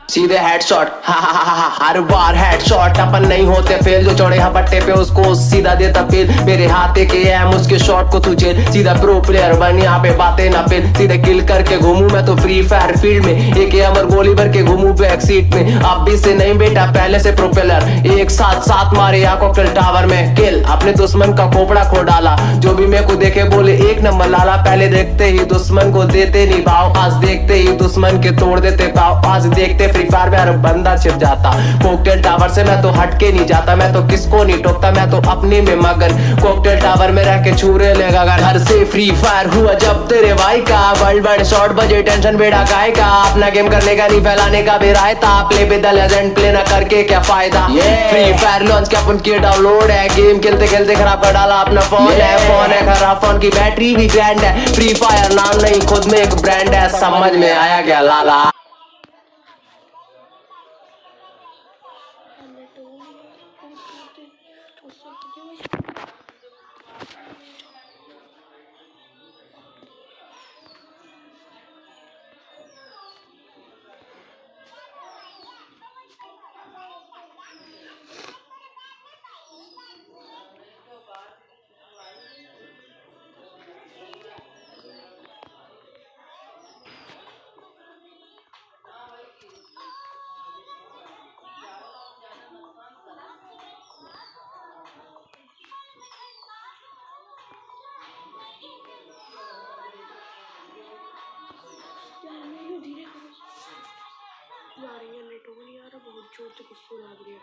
सीधे हेडशॉट, हर बार हेडशॉट। अपन नहीं होते फेल, जो चौड़े हपट्टे पे उसको सीधा देता फेल। मेरे हाथ के एम उसके शॉट को तुझे सीधा प्रो प्लेयर बन, यहाँ पे बातें ना फेल। सीधे किल करके घूमू मैं तो फ्री फायर फील्ड में, एक अमर गोली भर के घूमू बैक सीट में। अब भी से नहीं बेटा पहले से प्रोपेलर, एक साथ साथ मारे या कॉकटेल टावर में किल। अपने दुश्मन का खोपड़ा खो डाला, जो भी मेरे को देखे बोले एक नंबर लाला। पहले देखते ही दुश्मन को देते नहीं भाव, आज देखते ही दुश्मन के तोड़ देते पाव। आज देखते फ्री फायर में हर बंदा छिप जाता, कॉकटेल टावर से मैं तो हटके नहीं जाता। मैं तो किसको नहीं टोकता, मैं तो अपने में मगन, कॉकटेल टावर में रह के छूरे लेगा घर से। फ्री फायर हुआ जब तेरे भाई का, वर्ल्ड वर्ल्ड शॉर्ट बजे टेंशन बेड़ा काय का। अपना गेम करने का नहीं फैलाने का बेरायता, play with the legend play ना करके क्या फायदा। फ्री फायर लॉन्च क्या अपन किया डाउनलोड है, गेम खेलते खेलते खराब कर डाला अपना फोन है। फोन है खराब, फोन की बैटरी भी ग्रैंड है। फ्री फायर नाम नहीं खुद में एक ब्रांड है, समझ में आया क्या लाला। धीरे करो जा रही है, नेटवर्क नहीं आ रहा, बहुत जोर से गुस्सा लग रही है।